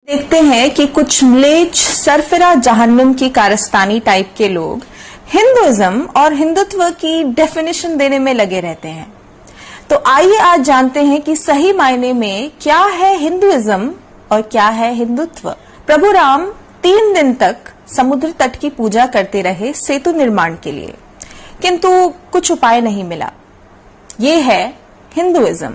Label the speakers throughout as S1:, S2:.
S1: देखते हैं कि कुछ म्लेच्छ सरफिरा जहन्नुम की कारस्तानी टाइप के लोग हिंदुइज्म और हिंदुत्व की डेफिनेशन देने में लगे रहते हैं। तो आइए आज जानते हैं कि सही मायने में क्या है हिंदुइज्म और क्या है हिंदुत्व। प्रभु राम 3 दिन तक समुद्र तट की पूजा करते रहे सेतु निर्माण के लिए, किंतु कुछ उपाय नहीं मिला। ये है हिंदुइज्म।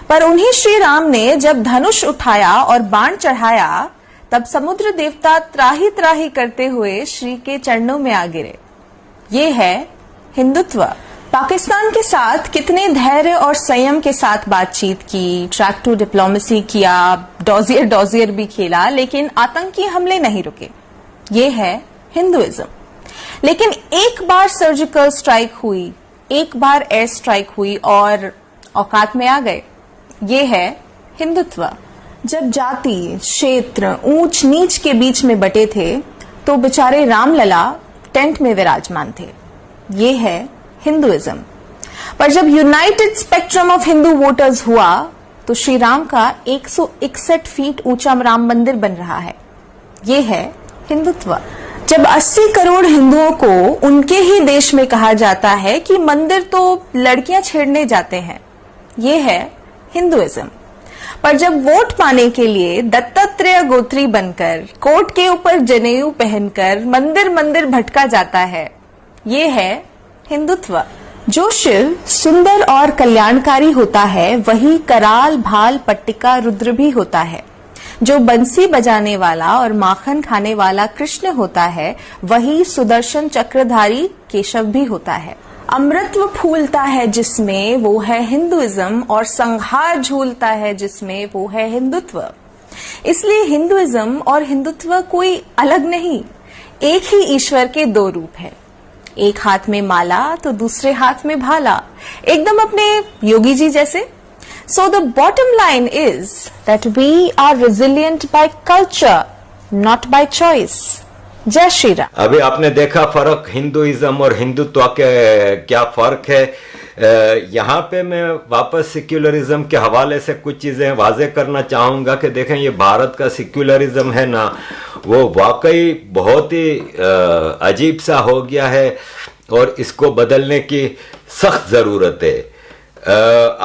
S1: पर उन्हीं श्री राम ने जब धनुष उठाया और बाण चढ़ाया, तब समुद्र देवता त्राही त्राही करते हुए श्री के चरणों में आ गिरे। ये है हिंदुत्व। पाकिस्तान के साथ कितने धैर्य और संयम के साथ बातचीत की, ट्रैक टू डिप्लोमेसी किया, डॉजियर भी खेला, लेकिन आतंकी हमले नहीं रुके। ये है हिंदुइज्म। लेकिन एक बार सर्जिकल स्ट्राइक हुई, एक बार एयर स्ट्राइक हुई और औकात में आ गए। ये है हिंदुत्व। जब जाति, क्षेत्र, ऊंच नीच के बीच में बटे थे, तो बेचारे रामलला टेंट में विराजमान थे। ये है हिंदुइज्म। पर जब United spectrum of Hindu voters हुआ, तो श्री राम का 161 फीट ऊंचा राम मंदिर बन रहा है। ये है हिंदुत्व। जब 80 करोड़ हिंदुओं को उनके ही देश में कहा जाता है कि मंदिर तो लड़कियां छेड़ने जाते हैं, ये है हिंदुइज्म। पर जब वोट पाने के लिए दत्तात्रेय गोत्री बनकर कोट के ऊपर जनेऊ पहनकर मंदिर मंदिर भटका जाता है, ये है हिंदुत्व। जो शिव सुंदर और कल्याणकारी होता है, वही कराल, भाल, पट्टिका, रुद्र भी होता है। जो बंसी बजाने वाला और माखन खाने वाला कृष्ण होता है, वही सुदर्शन चक्रधारी केशव भी होता है। अमृतत्व फूलता है जिसमें, वो है हिंदुइज्म, और संहार झूलता है जिसमें, वो है हिंदुत्व। इसलिए हिंदुइज्म और हिंदुत्व कोई अलग नहीं, एक ही ईश्वर के 2 रूप हैं। एक हाथ में माला तो दूसरे हाथ में भाला, एकदम अपने योगी जी जैसे। So the bottom line is that we are resilient by culture, not by choice. जय श्री राम।
S2: अभी आपने देखा फर्क हिंदुइज्म और हिंदुत्व के क्या फर्क है। यहाँ पे मैं वापस सेक्युलरिज्म के हवाले से कुछ चीजें वाजे करना चाहूंगा कि देखें, ये भारत का सेक्युलरिज्म है ना, वो वाकई बहुत ही अजीब सा हो गया है और इसको बदलने की सख्त जरूरत है।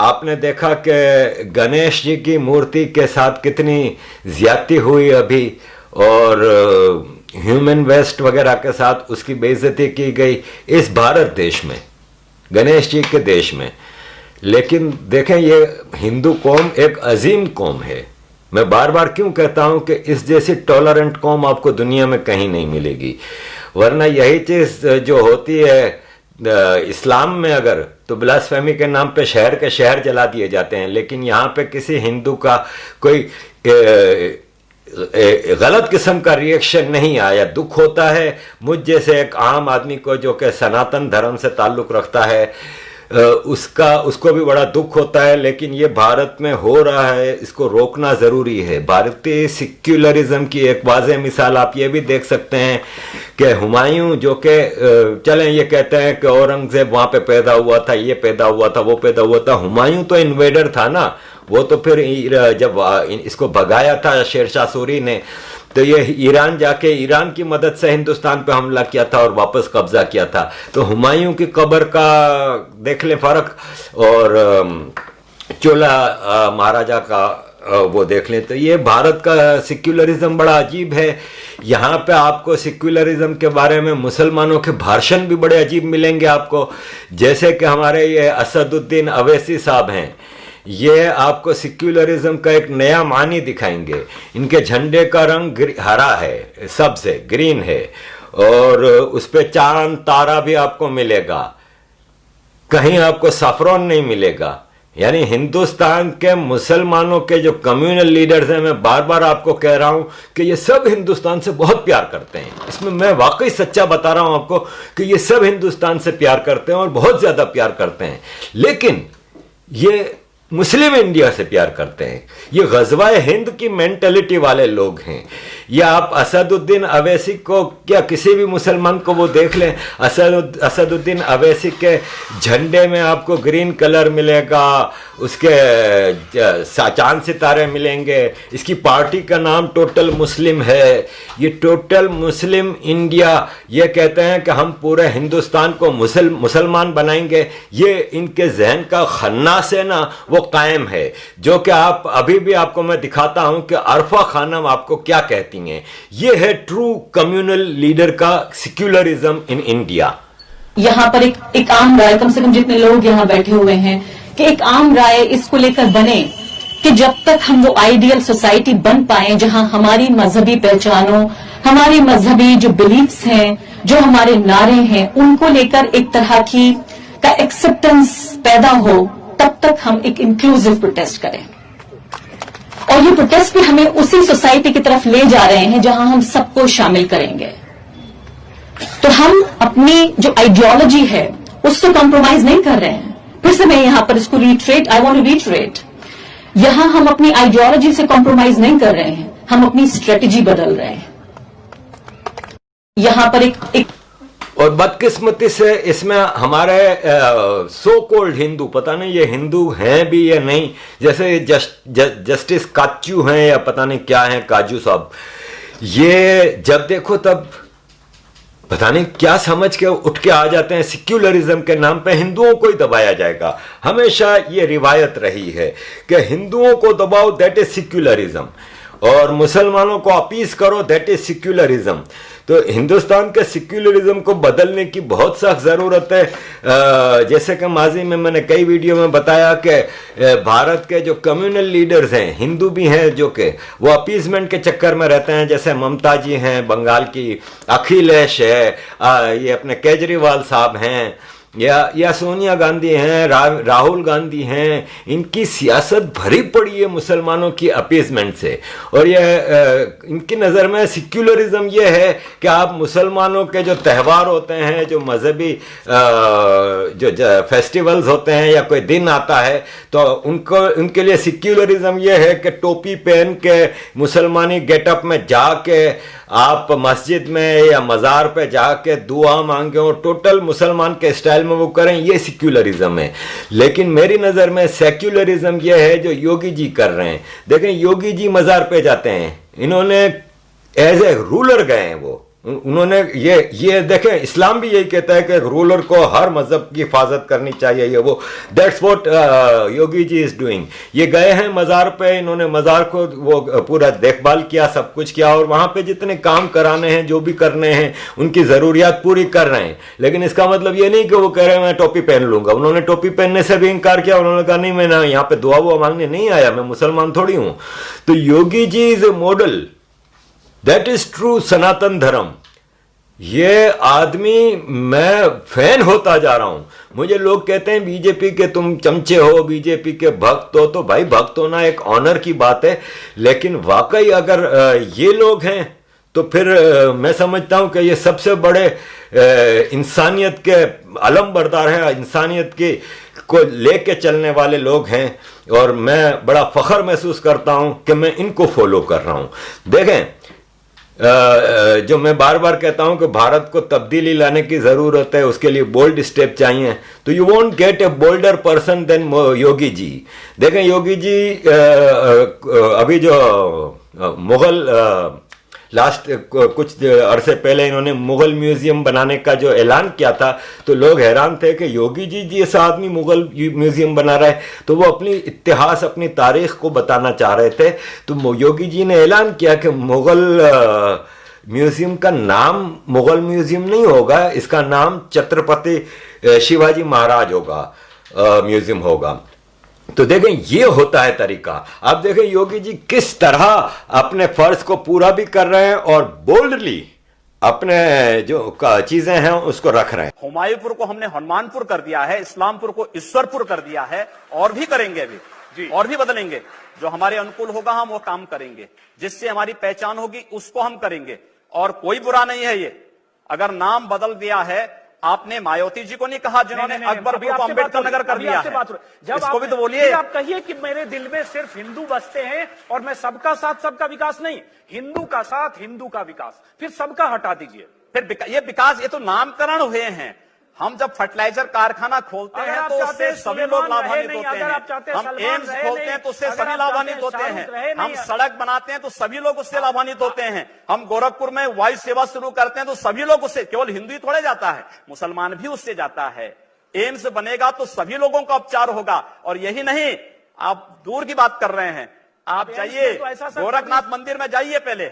S2: आपने देखा कि गणेश जी की मूर्ति के साथ कितनी ज्यादती हुई अभी, और ह्यूमन वेस्ट वगैरह के साथ उसकी बेइज्जती की गई इस भारत देश में, गणेश जी के देश में। लेकिन देखें, ये हिंदू कौम एक अजीम कौम है। मैं बार बार क्यों कहता हूं कि इस जैसी टॉलरेंट कौम आपको दुनिया में कहीं नहीं मिलेगी। वरना यही चीज जो होती है इस्लाम में, अगर तो ब्लास्फेमी के नाम पे शहर के शहर जला दिए जाते हैं, लेकिन यहाँ पे किसी हिंदू का कोई गलत किस्म का रिएक्शन नहीं आया। दुख होता है मुझ जैसे एक आम आदमी को जो कि सनातन धर्म से ताल्लुक रखता है, उसको भी बड़ा दुख होता है। लेकिन ये भारत में हो रहा है, इसको रोकना जरूरी है। भारतीय सेक्युलरिज्म की एक वाज़ेह मिसाल आप ये भी देख सकते हैं कि हुमायूं, जो कि चलें ये कहते हैं कि औरंगजेब वहां पे पैदा हुआ था, ये पैदा हुआ था, वो पैदा हुआ था, हुमायूं तो इन्वेडर था ना। वो तो फिर जब इसको भगाया था शेरशाह सूरी ने, तो ये ईरान जाके ईरान की मदद से हिंदुस्तान पे हमला किया था और वापस कब्जा किया था। तो हुमायूं की कब्र का देख ले फर्क, और चोला महाराजा का वो देख लें। तो ये भारत का सेक्युलरिज्म बड़ा अजीब है। यहाँ पे आपको सेक्युलरिज्म के बारे में मुसलमानों के भाषण भी बड़े अजीब मिलेंगे आपको। जैसे कि हमारे ये असदुद्दीन अवैसी साहब हैं, ये आपको सेक्युलरिज्म का एक नया मानी दिखाएंगे। इनके झंडे का रंग हरा है, सबसे ग्रीन है, और उस पे चांद तारा भी आपको मिलेगा, कहीं आपको सफरोन नहीं मिलेगा। यानी हिंदुस्तान के मुसलमानों के जो कम्युनल लीडर्स हैं, मैं बार बार आपको कह रहा हूं कि ये सब हिंदुस्तान से बहुत प्यार करते हैं। इसमें मैं वाकई सच्चा बता रहा हूं आपको कि ये सब हिंदुस्तान से प्यार करते हैं और बहुत ज्यादा प्यार करते हैं। लेकिन ये मुस्लिम इंडिया से प्यार करते हैं। ये गजवा हिंद की मेंटेलिटी वाले लोग हैं। या आप असदुद्दीन अवैसी को, क्या किसी भी मुसलमान को वो देख लें, असदुद्दीन अवैसी के झंडे में आपको ग्रीन कलर मिलेगा, उसके चांद सितारे मिलेंगे, इसकी पार्टी का नाम टोटल मुस्लिम है। ये टोटल मुस्लिम इंडिया, ये कहते हैं कि हम पूरे हिंदुस्तान को मुसलमान बनाएंगे। ये इनके जहन का खन्नास है ना, वो कायम है, जो कि आप अभी भी आपको मैं दिखाता हूं कि अरफा खानम आपको क्या कहती हैं। ये है ट्रू कम्युनल लीडर का सेक्युलरिज्म इन इंडिया।
S3: यहाँ पर एक आम राय, कम से कम जितने लोग यहाँ बैठे हुए हैं, कि एक आम राय इसको लेकर बने कि जब तक हम वो आइडियल सोसाइटी बन पाए जहां हमारी मजहबी पहचानों, हमारी मजहबी जो बिलीफ्स हैं, जो हमारे नारे हैं, उनको लेकर एक तरह की का एक्सेप्टेंस पैदा हो, तब तक हम एक इंक्लूसिव प्रोटेस्ट करें। और ये प्रोटेस्ट भी हमें उसी सोसाइटी की तरफ ले जा रहे हैं जहां हम सबको शामिल करेंगे। तो हम अपनी जो आइडियोलॉजी है उससे कॉम्प्रोमाइज नहीं कर रहे हैं। फिर से मैं यहां पर इसको आई वांट टू रीट्रेट, यहां हम अपनी आइडियोलॉजी से कॉम्प्रोमाइज नहीं कर रहे हैं, हम अपनी स्ट्रेटेजी बदल रहे हैं। यहां पर एक
S2: और बदकिस्मती से इसमें हमारे सो कॉल्ड हिंदू, पता नहीं ये हिंदू हैं भी या नहीं, जैसे जस्टिस काचू हैं या पता नहीं क्या हैं, काजू साहब, ये जब देखो तब पता नहीं क्या समझ के उठ के आ जाते हैं, सेक्युलरिज्म के नाम पे हिंदुओं को ही दबाया जाएगा। हमेशा ये रिवायत रही है कि हिंदुओं को दबाओ, दैट इज सेक्युलरिज्म, और मुसलमानों को अपीस करो, दैट इज सेक्युलरिज्म। तो हिंदुस्तान के सेक्युलरिज्म को बदलने की बहुत सख्त ज़रूरत है। जैसे कि माजी में मैंने कई वीडियो में बताया कि भारत के जो कम्युनल लीडर्स हैं, हिंदू भी हैं, जो कि वो अपीसमेंट के चक्कर में रहते हैं, जैसे ममता जी हैं बंगाल की, अखिलेश है, ये अपने केजरीवाल साहब हैं, या सोनिया गांधी हैं, राहुल गांधी हैं, इनकी सियासत भरी पड़ी है मुसलमानों की अपीसमेंट से। और ये इनकी नज़र में सेक्युलरिज्म ये है कि आप मुसलमानों के जो त्यौहार होते हैं, जो मजहबी जो फेस्टिवल्स होते हैं या कोई दिन आता है, तो उनके लिए सेक्युलरिज्म ये है कि टोपी पहन के मुसलमानी गेटअप में जाके आप मस्जिद में या मज़ार पे जाके दुआ मांगे और टोटल मुसलमान के स्टाइल में वो करें, ये सेक्युलरिज्म है। लेकिन मेरी नज़र में सेक्युलरिज्म ये है जो योगी जी कर रहे हैं। देखें, योगी जी मज़ार पे जाते हैं, इन्होंने एज ए रूलर गए हैं, वो उन्होंने ये देखें, इस्लाम भी यही कहता है कि रूलर को हर मजहब की हिफाजत करनी चाहिए, ये वो that's what Yogi ji is doing. ये गए हैं मज़ार पे, इन्होंने मज़ार को वो पूरा देखभाल किया, सब कुछ किया, और वहाँ पे जितने काम कराने हैं, जो भी करने हैं, उनकी ज़रूरियात पूरी कर रहे हैं। लेकिन इसका मतलब ये नहीं कि वो कह रहे हैं मैं टोपी पहन लूंगा। उन्होंने टोपी पहनने से भी इनकार किया, उन्होंने कहा नहीं, मैं ना यहाँ पे दुआ वुआ मांगने नहीं आया, मैं मुसलमान थोड़ी हूँ। तो Yogi ji is a model, that is true Sanatan Dharma. ये आदमी, मैं फैन होता जा रहा हूं। मुझे लोग कहते हैं बीजेपी के तुम चमचे हो, बीजेपी के भक्त हो, तो भाई भक्त होना एक ऑनर की बात है, लेकिन वाकई अगर ये लोग हैं तो फिर मैं समझता हूं कि ये सबसे बड़े इंसानियत के अलम बरदार हैं, इंसानियत की को लेके चलने वाले लोग हैं, और मैं बड़ा फख्र महसूस करता हूं कि मैं इनको फॉलो कर रहा हूं। देखें, जो मैं बार बार कहता हूं कि भारत को तब्दीली लाने की जरूरत है, उसके लिए बोल्ड स्टेप चाहिए, तो you won't get a bolder person than Yogi ji. देखें, योगी जी अभी जो मुगल लास्ट कुछ अरसे पहले इन्होंने मुगल म्यूजियम बनाने का जो ऐलान किया था, तो लोग हैरान थे कि योगी जी ऐसा आदमी मुगल म्यूजियम बना रहा है। तो वो अपनी इतिहास, अपनी तारीख को बताना चाह रहे थे, तो योगी जी ने ऐलान किया कि मुगल म्यूजियम का नाम मुगल म्यूजियम नहीं होगा, इसका नाम छत्रपति शिवाजी महाराज होगा, म्यूजियम होगा। तो देखें, ये होता है तरीका। आप देखें योगी जी किस तरह अपने फर्ज को पूरा भी कर रहे हैं और बोल्डली अपने जो चीजें हैं उसको रख रहे हैं।
S4: हुमायूंपुर को हमने हनुमानपुर कर दिया है, इस्लामपुर को ईश्वरपुर कर दिया है, और भी करेंगे अभी जी, और भी बदलेंगे। जो हमारे अनुकूल होगा हम वो काम करेंगे, जिससे हमारी पहचान होगी उसको हम करेंगे, और कोई बुरा नहीं है ये। अगर नाम बदल दिया है आपने मायावती जी को नहीं कहा जिन्होंने अकबरपुर को अम्बेडकर नगर कर दिया है?
S5: जब
S4: इसको भी तो बोलिए।
S5: आप कहिए कि मेरे दिल में सिर्फ हिंदू बसते हैं और मैं सबका साथ सबका विकास नहीं, हिंदू का साथ हिंदू का विकास, फिर सबका हटा दीजिए।
S4: फिर ये विकास, ये तो नामकरण हुए हैं। हम जब फर्टिलाइजर कारखाना खोलते हैं तो उससे सभी लोग लाभान्वित होते हैं। हम एम्स खोलते हैं तो उससे सभी लाभान्वित होते हैं। हम सड़क बनाते हैं तो सभी लोग उससे लाभान्वित होते हैं। हम गोरखपुर में वायु सेवा शुरू करते हैं तो सभी लोग उससे, केवल हिंदू ही थोड़े जाता है, मुसलमान भी उससे जाता है। एम्स बनेगा तो सभी लोगों का उपचार होगा। और यही नहीं, आप दूर की बात कर रहे हैं, आप जाइए गोरखनाथ मंदिर में जाइए पहले,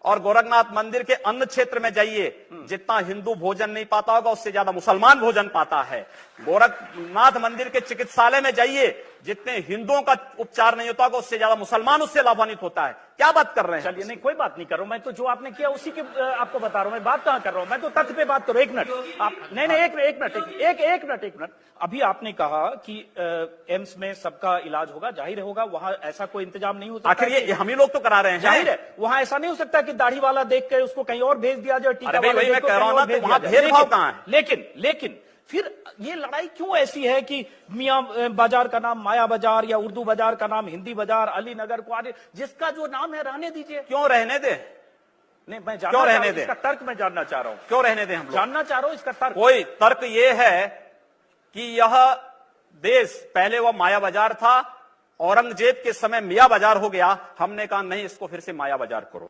S4: और गोरखनाथ मंदिर के अन्न क्षेत्र में जाइए। जितना हिंदू भोजन नहीं पाता होगा उससे ज्यादा मुसलमान भोजन पाता है। गोरखनाथ मंदिर के चिकित्सालय में जाइए, जितने हिंदुओं का उपचार नहीं होता होगा उससे ज्यादा मुसलमान उससे लाभान्वित होता है। क्या बात कर रहे हैं?
S5: चलिए, नहीं कोई बात नहीं कर रहा हूं मैं, तो जो आपने किया उसी के आपको बता रहा हूं। मैं बात कहां कर रहा हूं, मैं तो तथ्य पे बात करूं। एक मिनट आप, नहीं एक मिनट। अभी आपने कहा कि एम्स में सबका इलाज होगा, जाहिर होगा, वहां ऐसा कोई इंतजाम नहीं हो सकता।
S4: आखिर ये हम ही लोग तो करा रहे हैं,
S5: जाहिर है वहां ऐसा नहीं हो सकता कि दाढ़ी वाला देख कर उसको कहीं और भेज दिया जाए, टीका वाला
S4: मैं कह रहा हूं ना, तो वहां भेदभाव कहां है?
S5: लेकिन फिर ये लड़ाई क्यों ऐसी है कि मियां बाजार का नाम माया बाजार या उर्दू बाजार का नाम हिंदी बाजार, अली नगर को, जिसका जो नाम है रहने दीजिए।
S4: क्यों रहने दे?
S5: नहीं, मैं
S4: क्यों रहने दे?
S5: इसका तर्क मैं जानना चाह रहा हूं।
S4: क्यों रहने दे? हम
S5: जानना चाह रहा हूं इसका तर्क।
S4: कोई तर्क ये है कि यह देश पहले वह माया बाजार था, औरंगजेब के समय मियां बाजार हो गया। हमने कहा नहीं, इसको फिर से माया बाजार करो।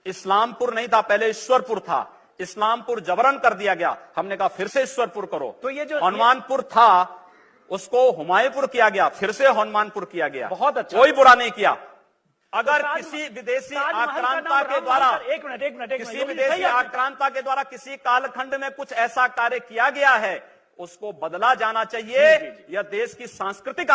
S4: इस्लामपुर नहीं था, पहले ईश्वरपुर था, इस्लामपुर जबरन कर दिया गया। हमने कहा फिर से ईश्वरपुर करो।
S5: तो ये जो
S4: हनुमानपुर था उसको हुमायूंपुर किया गया, फिर से हनुमानपुर किया गया।
S5: बहुत अच्छा,
S4: कोई बुरा नहीं किया। अगर
S5: तो
S4: किसी विदेशी
S5: ताजमहल का
S4: आक्रांता
S5: नाम
S4: के द्वारा,
S5: एक मिनट
S4: किसी विदेशी आक्रांता के द्वारा किसी कालखंड में कुछ ऐसा कार्य किया गया है, उसको बदला जाना चाहिए। यह देश की सांस्कृतिक